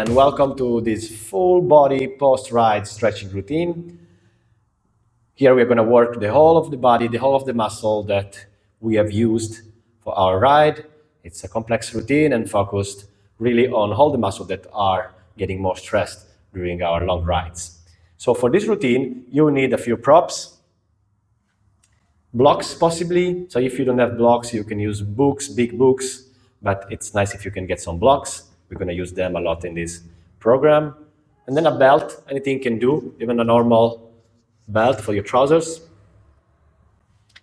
and welcome to this full body post-ride stretching routine. Here we're going to work the whole of the body, the whole of the muscle that we have used for our ride. It's a complex routine and focused really on all the muscles that are getting more stressed during our long rides. So for this routine, you need a few props, blocks possibly. So if you don't have blocks, you can use books, big books, but it's nice if you can get some blocks. We're going to use them a lot in this program. And then a belt, anything you can do, even a normal belt for your trousers.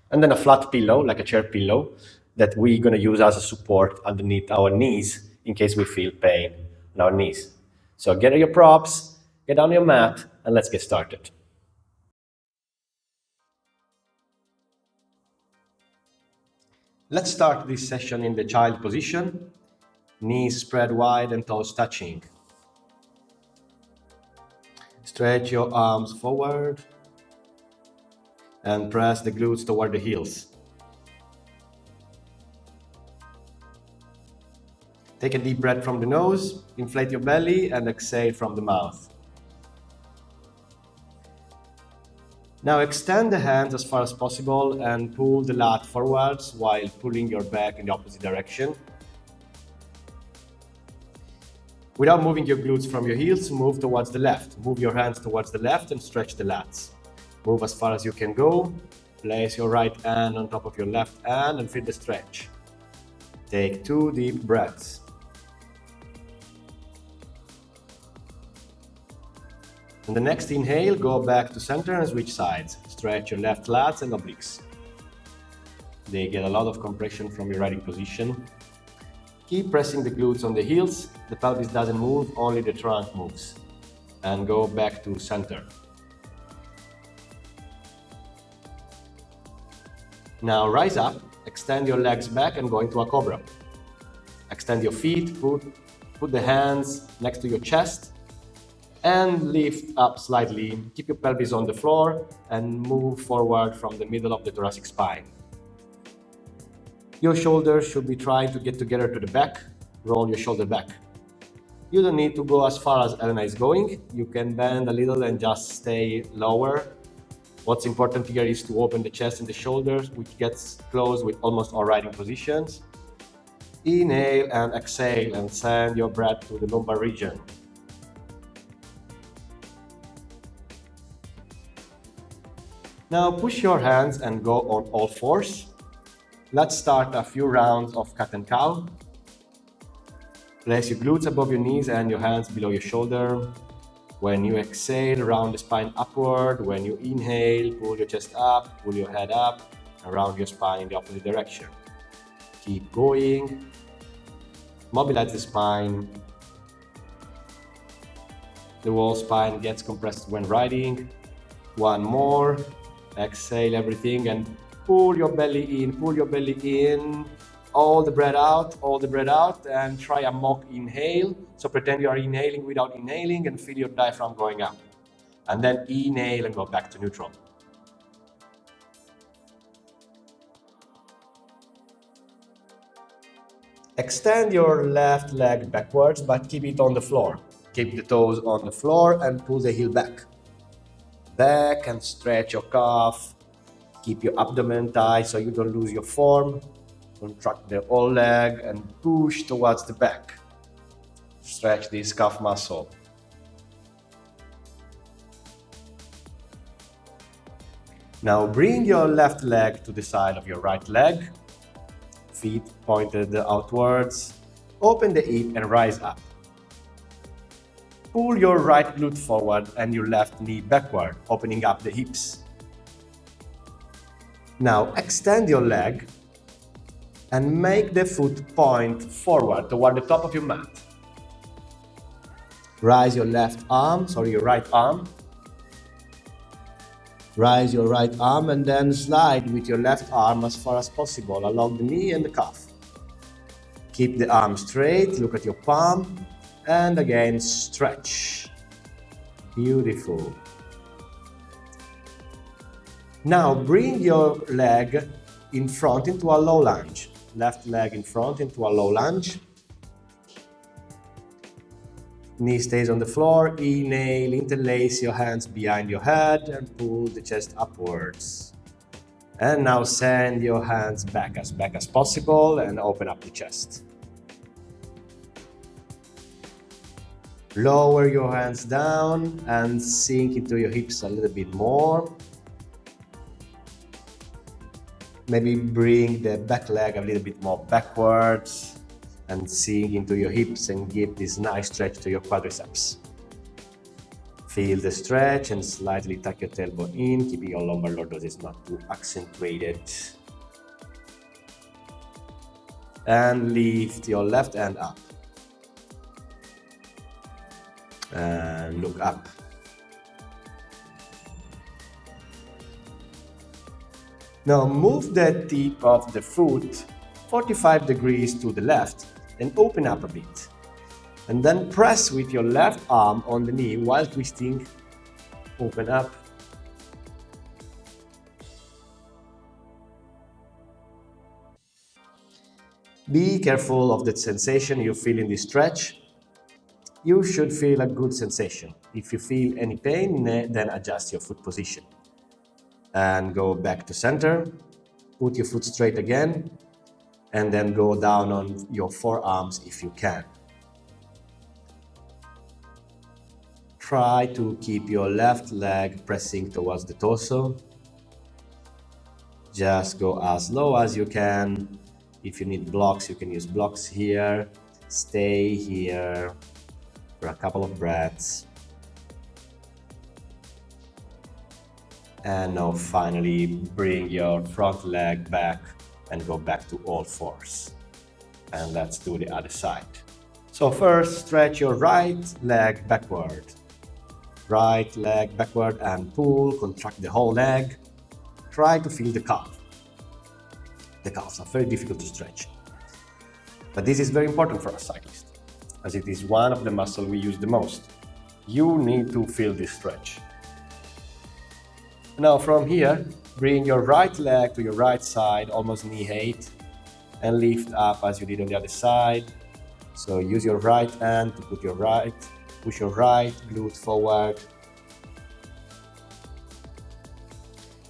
And then a flat pillow, like a chair pillow, that we're going to use as a support underneath our knees in case we feel pain on our knees. So get your props, get on your mat, and let's get started. Let's start this session in the child position. Knees spread wide and toes touching. Stretch your arms forward and press the glutes toward the heels. Take a deep breath from the nose, inflate your belly, and exhale from the mouth. Now extend the hands as far as possible and pull the lat forwards while pulling your back in the opposite direction. Without moving your glutes from your heels, move towards the left. Move your hands towards the left and stretch the lats. Move as far as you can go. Place your right hand on top of your left hand and feel the stretch. Take 2 deep breaths. On the next inhale, go back to center and switch sides. Stretch your left lats and obliques. They get a lot of compression from your riding position. Keep pressing the glutes on the heels. The pelvis doesn't move, only the trunk moves. And go back to center. Now rise up, extend your legs back and go into a cobra. Extend your feet, put the hands next to your chest and lift up slightly. Keep your pelvis on the floor and move forward from the middle of the thoracic spine. Your shoulders should be trying to get together to the back. Roll your shoulder back. You don't need to go as far as Elena is going. You can bend a little and just stay lower. What's important here is to open the chest and the shoulders, which gets close with almost all riding positions. Inhale and exhale and send your breath to the lumbar region. Now push your hands and go on all fours. Let's start a few rounds of cat and cow. Place your glutes above your knees and your hands below your shoulder. When you exhale, round the spine upward. When you inhale, pull your chest up, pull your head up, and round your spine in the opposite direction. Keep going. Mobilize the spine. The whole spine gets compressed when riding. One more. Exhale everything and pull your belly in, all the breath out, and try a mock inhale. So pretend you are inhaling without inhaling and feel your diaphragm going up. And then inhale and go back to neutral. Extend your left leg backwards, but keep it on the floor. Keep the toes on the floor and pull the heel back. Back and stretch your calf. Keep your abdomen tight so you don't lose your form. Contract the whole leg and push towards the back. Stretch this calf muscle. Now bring your left leg to the side of your right leg. Feet pointed outwards. Open the hip and rise up. Pull your right glute forward and your left knee backward, opening up the hips. Now extend your leg and make the foot point forward toward the top of your mat. Raise your right arm. Raise your right arm and then slide with your left arm as far as possible along the knee and the calf. Keep the arm straight, look at your palm, and again stretch. Beautiful. Now bring your leg in front into a low lunge. Left leg in front into a low lunge. Knee stays on the floor, inhale, interlace your hands behind your head and pull the chest upwards. And now send your hands back as possible and open up the chest. Lower your hands down and sink into your hips a little bit more. Maybe bring the back leg a little bit more backwards and sink into your hips and give this nice stretch to your quadriceps. Feel the stretch and slightly tuck your tailbone in, keeping your lumbar lordosis not too accentuated. And lift your left hand up. And look up. Now move the tip of the foot 45 degrees to the left and open up a bit. And then press with your left arm on the knee while twisting. Open up. Be careful of the sensation you feel in this stretch. You should feel a good sensation. If you feel any pain, then adjust your foot position. And go back to center. Put your foot straight again. And then go down on your forearms if you can. Try to keep your left leg pressing towards the torso. Just go as low as you can. If you need blocks, you can use blocks here. Stay here for a couple of breaths. And now finally bring your front leg back and go back to all fours. And let's do the other side. So first, stretch your right leg backward. Right leg backward and pull, contract the whole leg. Try to feel the calf. The calves are very difficult to stretch. But this is very important for a cyclist, as it is one of the muscles we use the most. You need to feel this stretch. Now from here, bring your right leg to your right side, almost knee height, and lift up as you did on the other side. So use your right hand to push your right glute forward.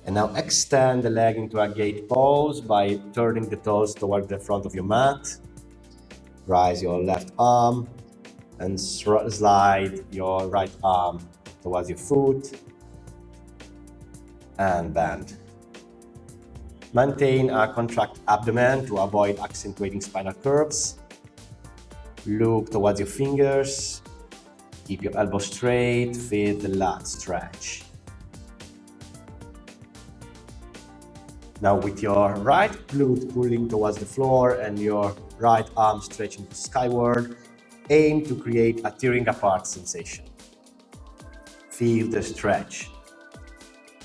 And now extend the leg into a gate pose by turning the toes toward the front of your mat. Rise your left arm and slide your right arm towards your foot. And bend. Maintain a contract abdomen to avoid accentuating spinal curves. Look towards your fingers. Keep your elbows straight, feel the lat stretch. Now with your right glute pulling towards the floor and your right arm stretching skyward, aim to create a tearing apart sensation. Feel the stretch.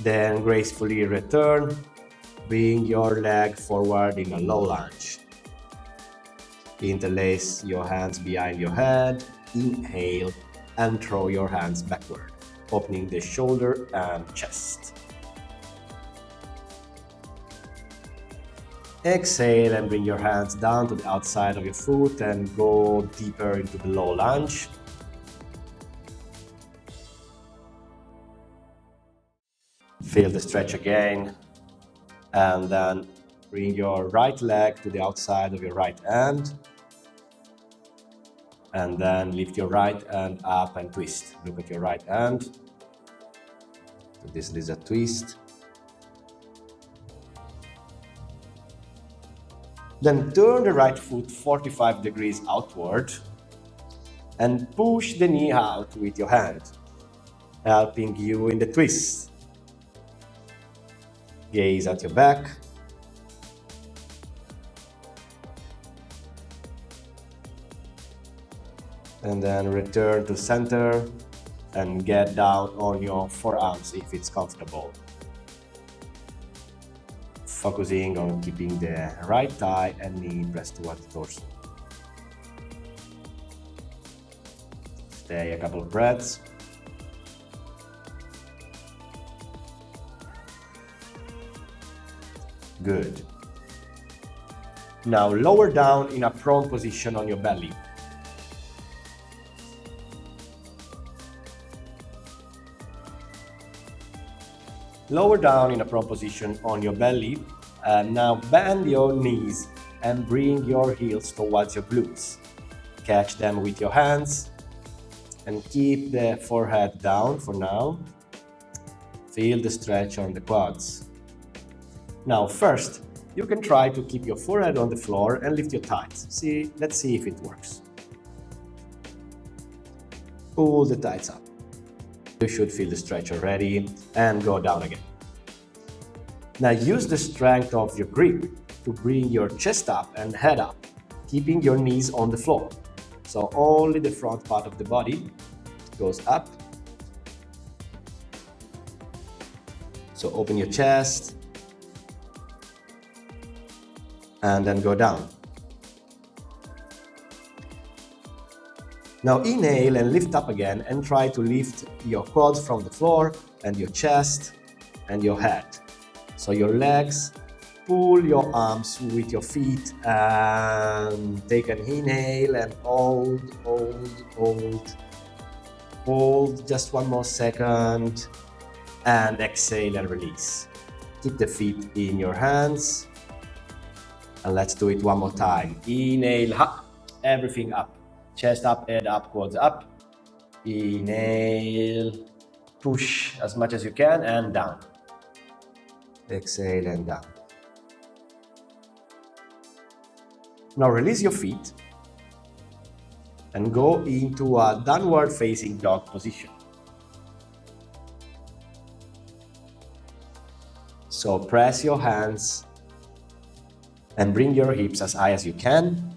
Then gracefully return, bring your leg forward in a low lunge. Interlace your hands behind your head, inhale, and throw your hands backward, opening the shoulder and chest. Exhale and bring your hands down to the outside of your foot and go deeper into the low lunge. Feel the stretch again, and then bring your right leg to the outside of your right hand. And then lift your right hand up and twist. Look at your right hand. So this is a twist. Then turn the right foot 45 degrees outward and push the knee out with your hand, helping you in the twist. Gaze at your back. And then return to center and get down on your forearms if it's comfortable. Focusing on keeping the right thigh and knee pressed towards the torso. Stay a couple of breaths. Good. Now lower down in a prone position on your belly. Lower down in a prone position on your belly, and now bend your knees and bring your heels towards your glutes. Catch them with your hands and keep the forehead down for now. Feel the stretch on the quads. Now first, you can try to keep your forehead on the floor and lift your thighs. Let's see if it works. Pull the thighs up. You should feel the stretch already, and go down again. Now use the strength of your grip to bring your chest up and head up, keeping your knees on the floor. So only the front part of the body goes up. So open your chest and then go down. Now inhale and lift up again, and try to lift your quads from the floor and your chest and your head. So your legs, pull your arms with your feet and take an inhale and hold. Hold just one more second and exhale and release. Keep the feet in your hands and let's do it one more time. Inhale, up, everything up. Chest up, head up, quads up. Inhale, push as much as you can and down. Exhale and down. Now release your feet and go into a downward facing dog position. So press your hands and bring your hips as high as you can.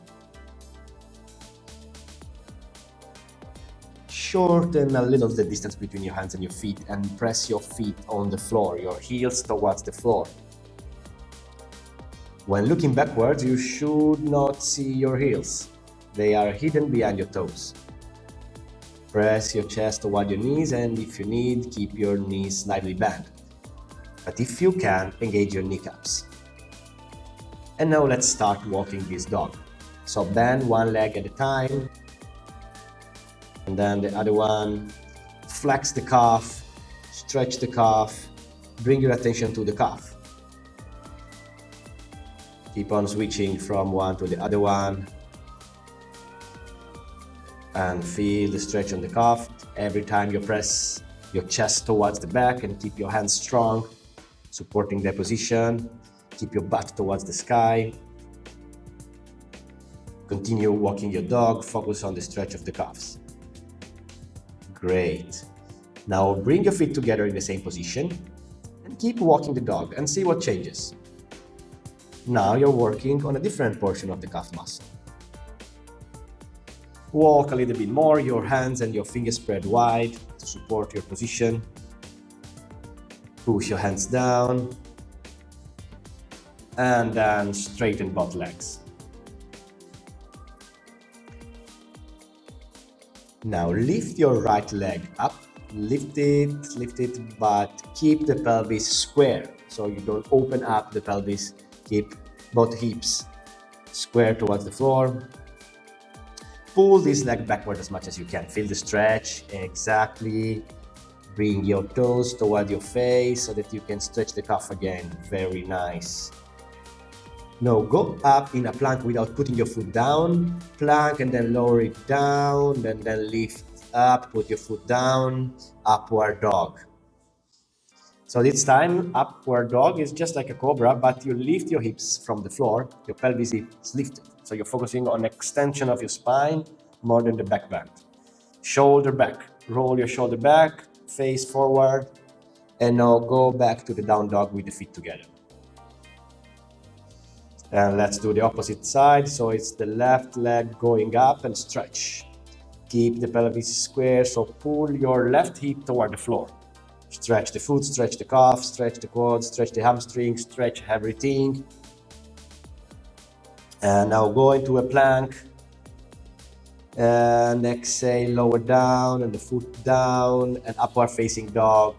Shorten a little the distance between your hands and your feet and press your feet on the floor, your heels towards the floor. When looking backwards, you should not see your heels. They are hidden behind your toes. Press your chest toward your knees, and if you need, keep your knees slightly bent. But if you can, engage your kneecaps. And now let's start walking this dog. So bend one leg at a time, and then the other one. Flex the calf, stretch the calf, bring your attention to the calf. Keep on switching from one to the other one. And feel the stretch on the calf. Every time you press your chest towards the back and keep your hands strong, supporting the position. Keep your butt towards the sky. Continue walking your dog, focus on the stretch of the calves. Great. Now bring your feet together in the same position and keep walking the dog and see what changes. Now you're working on a different portion of the calf muscle. Walk a little bit more, your hands and your fingers spread wide to support your position. Push your hands down and then straighten both legs. Now lift your right leg up, lift it, but keep the pelvis square. So you don't open up the pelvis, keep both hips square towards the floor. Pull this leg backward as much as you can. Feel the stretch, exactly. Bring your toes toward your face so that you can stretch the calf again. Very nice. Now go up in a plank without putting your foot down. Plank and then lower it down, and then lift up, put your foot down, upward dog. So this time, upward dog is just like a cobra, but you lift your hips from the floor, your pelvis is lifted. So you're focusing on extension of your spine more than the back bend. Shoulder back, roll your shoulder back, face forward, and now go back to the down dog with the feet together. And let's do the opposite side. So it's the left leg going up and stretch. Keep the pelvis square, so pull your left hip toward the floor. Stretch the foot, stretch the calf, stretch the quads, stretch the hamstrings, stretch everything. And now go into a plank. And exhale, lower down, and the foot down, and upward facing dog.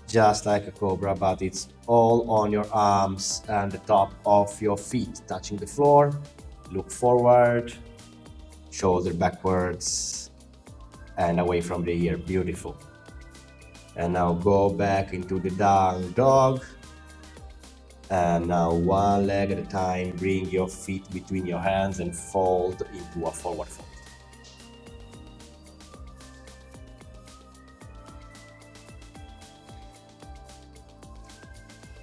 Just like a cobra, but it's all on your arms and the top of your feet touching the floor. Look forward, shoulder backwards, and away from the ear. Beautiful. And now go back into the down dog. And now one leg at a time, bring your feet between your hands and fold into a forward fold.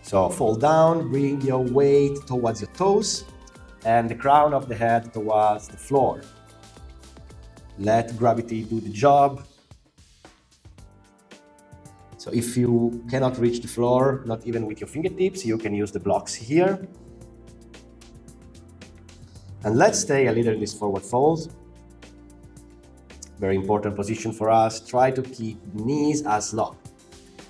So fold down, bring your weight towards your toes and the crown of the head towards the floor. Let gravity do the job. So if you cannot reach the floor, not even with your fingertips, you can use the blocks here. And let's stay a little in this forward fold. Very important position for us. Try to keep knees as locked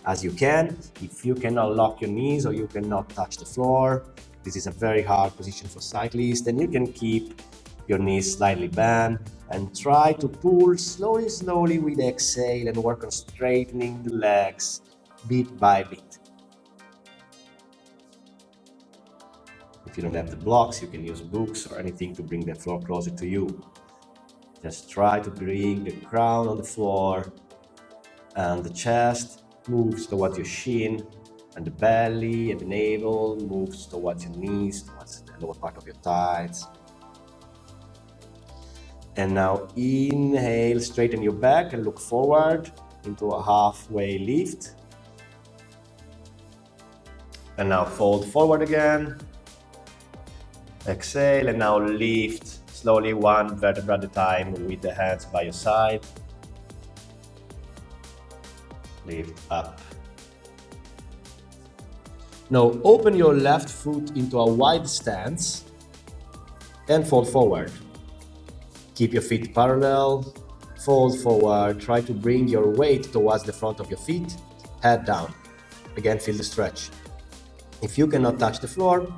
as you can. If you cannot lock your knees or you cannot touch the floor, this is a very hard position for cyclists, then you can keep your knees slightly bent and try to pull slowly with the exhale and work on straightening the legs bit by bit. If you don't have the blocks, you can use books or anything to bring the floor closer to you. Just try to bring the crown on the floor and the chest moves towards your shin and the belly and the navel moves towards your knees, towards the lower part of your thighs. And now inhale, straighten your back and look forward into a halfway lift. And now fold forward again. Exhale and now lift slowly one vertebra at a time with the hands by your side. Lift up. Now open your left foot into a wide stance and fold forward. Keep your feet parallel, fold forward, try to bring your weight towards the front of your feet, head down. Again, feel the stretch. If you cannot touch the floor,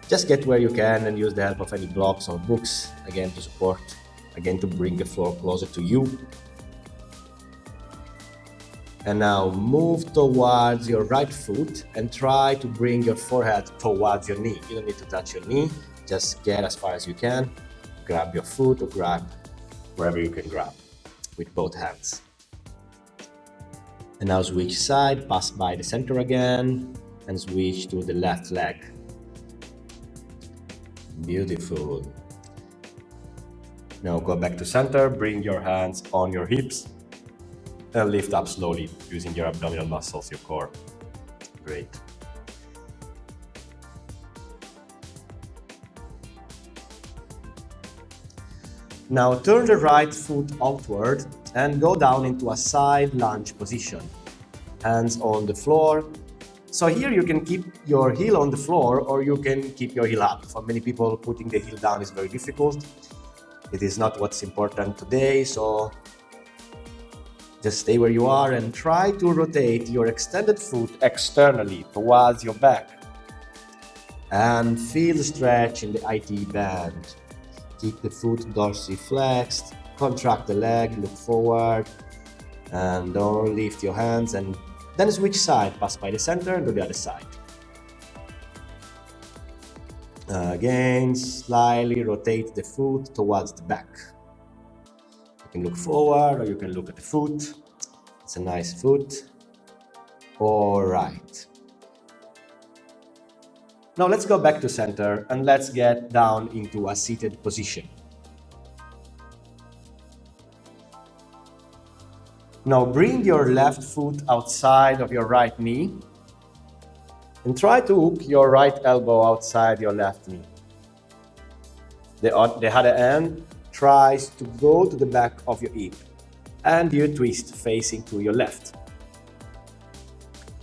just get where you can and use the help of any blocks or books, again to support, again to bring the floor closer to you. And now move towards your right foot and try to bring your forehead towards your knee. You don't need to touch your knee, just get as far as you can. Grab your foot or grab wherever you can grab with both hands. And now switch side, pass by the center again and switch to the left leg. Beautiful. Now go back to center, bring your hands on your hips and lift up slowly using your abdominal muscles, your core. Great. Now turn the right foot outward and go down into a side lunge position. Hands on the floor. So here you can keep your heel on the floor or you can keep your heel up. For many people, putting the heel down is very difficult. It is not what's important today, so just stay where you are and try to rotate your extended foot externally towards your back. And feel the stretch in the IT band. Keep the foot dorsiflexed, contract the leg, look forward, and don't lift your hands. And then switch side, pass by the center and do the other side. Again, slightly rotate the foot towards the back. You can look forward or you can look at the foot. It's a nice foot. All right. Now let's go back to center and let's get down into a seated position. Now bring your left foot outside of your right knee and try to hook your right elbow outside your left knee. The other end tries to go to the back of your hip and you twist facing to your left.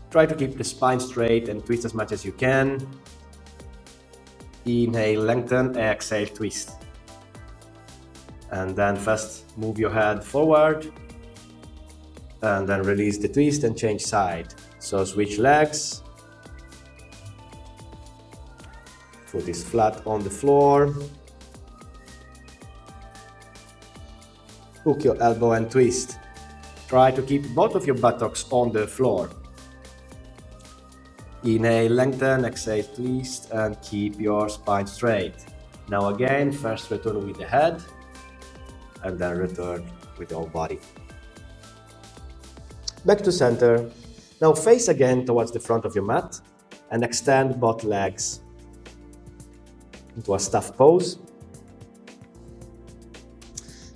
Try to keep the spine straight and twist as much as you can. Inhale, lengthen, exhale, twist. And then first move your head forward and then release the twist and change side. So switch legs. Foot is flat on the floor. Hook your elbow and twist. Try to keep both of your buttocks on the floor. Inhale, lengthen, exhale, twist, and keep your spine straight. Now again, first return with the head, and then return with the whole body. Back to center. Now face again towards the front of your mat and extend both legs into a staff pose.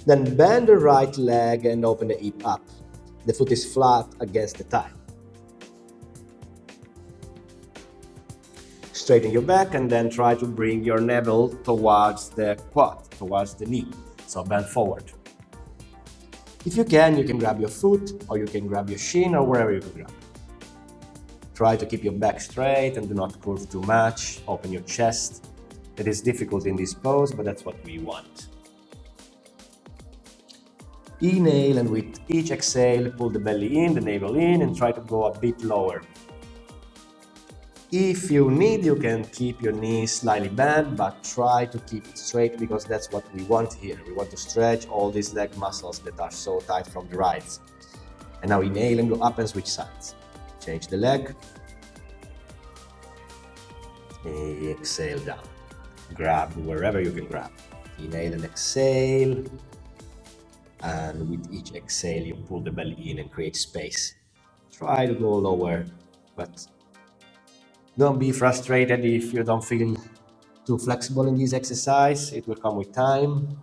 Then bend the right leg and open the hip up. The foot is flat against the thigh. Straighten your back and then try to bring your navel towards the quad, towards the knee. So bend forward. If you can grab your foot or you can grab your shin or wherever you can grab. Try to keep your back straight and do not curve too much. Open your chest. It is difficult in this pose, but that's what we want. Inhale, and with each exhale, pull the belly in, the navel in, and try to go a bit lower. If you need, you can keep your knees slightly bent, but try to keep it straight because that's what we want here. We want to stretch all these leg muscles that are so tight from the rides. And now inhale and go up and switch sides. Change the leg. Exhale down. Grab wherever you can grab. Inhale and exhale. And with each exhale, you pull the belly in and create space. Try to go lower, but don't be frustrated if you don't feel too flexible in this exercise. It will come with time.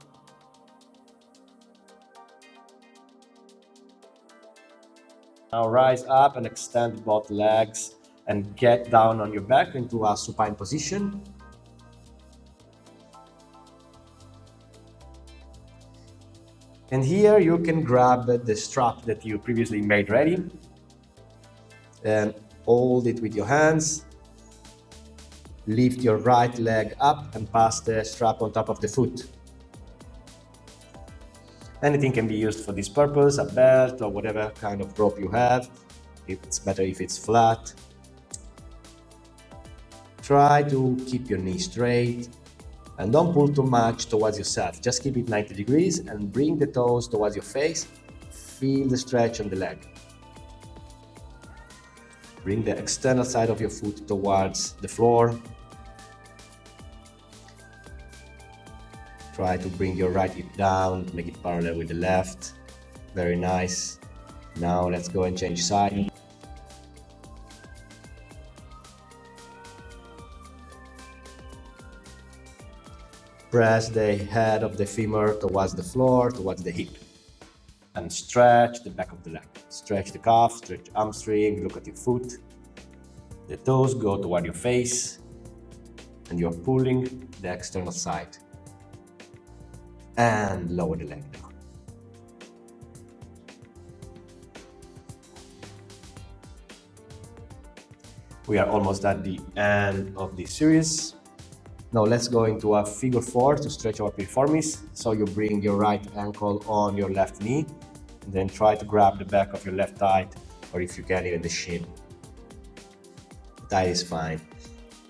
Now rise up and extend both legs and get down on your back into a supine position. And here you can grab the strap that you previously made ready and hold it with your hands. Lift your right leg up and pass the strap on top of the foot. Anything can be used for this purpose, a belt or whatever kind of rope you have. It's better if it's flat. Try to keep your knee straight and don't pull too much towards yourself. Just keep it 90 degrees and bring the toes towards your face. Feel the stretch on the leg. Bring the external side of your foot towards the floor. Try to bring your right hip down, make it parallel with the left. Very nice. Now let's go and change side. Press the head of the femur towards the floor, towards the hip. And stretch the back of the leg. Stretch the calf, stretch hamstring, look at your foot. The toes go toward your face. And you're pulling the external side. And lower the leg down. We are almost at the end of this series. Now let's go into a figure 4 to stretch our piriformis. So you bring your right ankle on your left knee and then try to grab the back of your left thigh, or if you can, even the shin. The thigh is fine.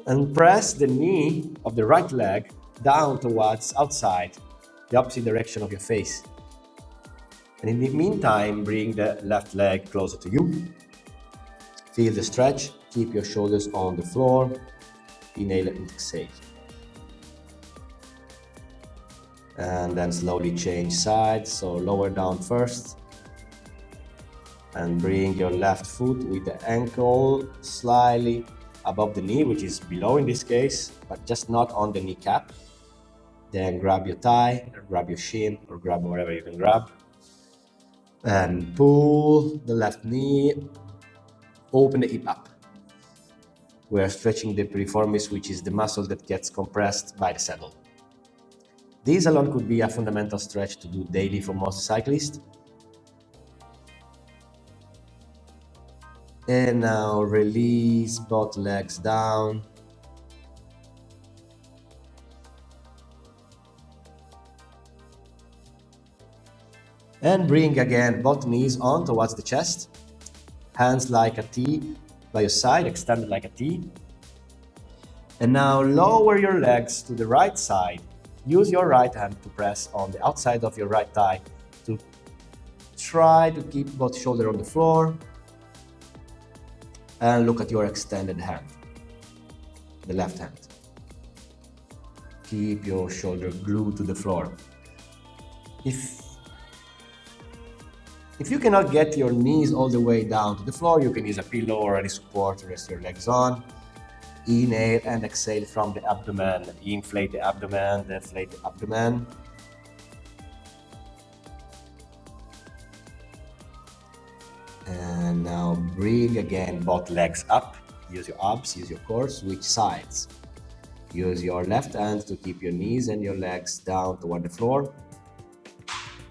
And press the knee of the right leg down towards outside, the opposite direction of your face. And in the meantime, bring the left leg closer to you. Feel the stretch. Keep your shoulders on the floor. Inhale and exhale. And then slowly change sides. So lower down first. And bring your left foot with the ankle slightly above the knee, which is below in this case, but just not on the kneecap. Then grab your thigh, or grab your shin, or grab whatever you can grab. And pull the left knee, open the hip up. We are stretching the piriformis, which is the muscle that gets compressed by the saddle. This alone could be a fundamental stretch to do daily for most cyclists. And now release both legs down. And bring again both knees on towards the chest. Hands like a T by your side, extended like a T. And now lower your legs to the right side. Use your right hand to press on the outside of your right thigh to try to keep both shoulders on the floor. And look at your extended hand, the left hand. Keep your shoulder glued to the floor. If you cannot get your knees all the way down to the floor, you can use a pillow or any support to rest your legs on. Inhale and exhale from the abdomen. Inflate the abdomen, deflate the abdomen. And now bring again both legs up. Use your abs, use your core, switch sides. Use your left hand to keep your knees and your legs down toward the floor.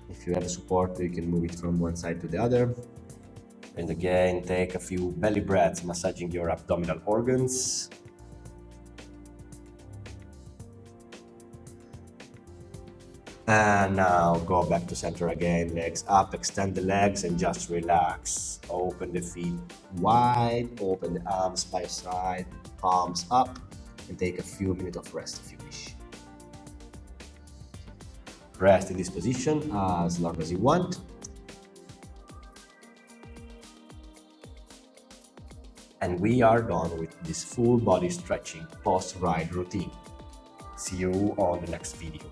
If you have a support, you can move it from one side to the other. And again, take a few belly breaths, massaging your abdominal organs. And now go back to center again, legs up, extend the legs and just relax. Open the feet wide, open the arms by your side, palms up, and take a few minutes of rest if you wish. Rest in this position as long as you want. And we are done with this full body stretching post-ride routine. See you on the next video.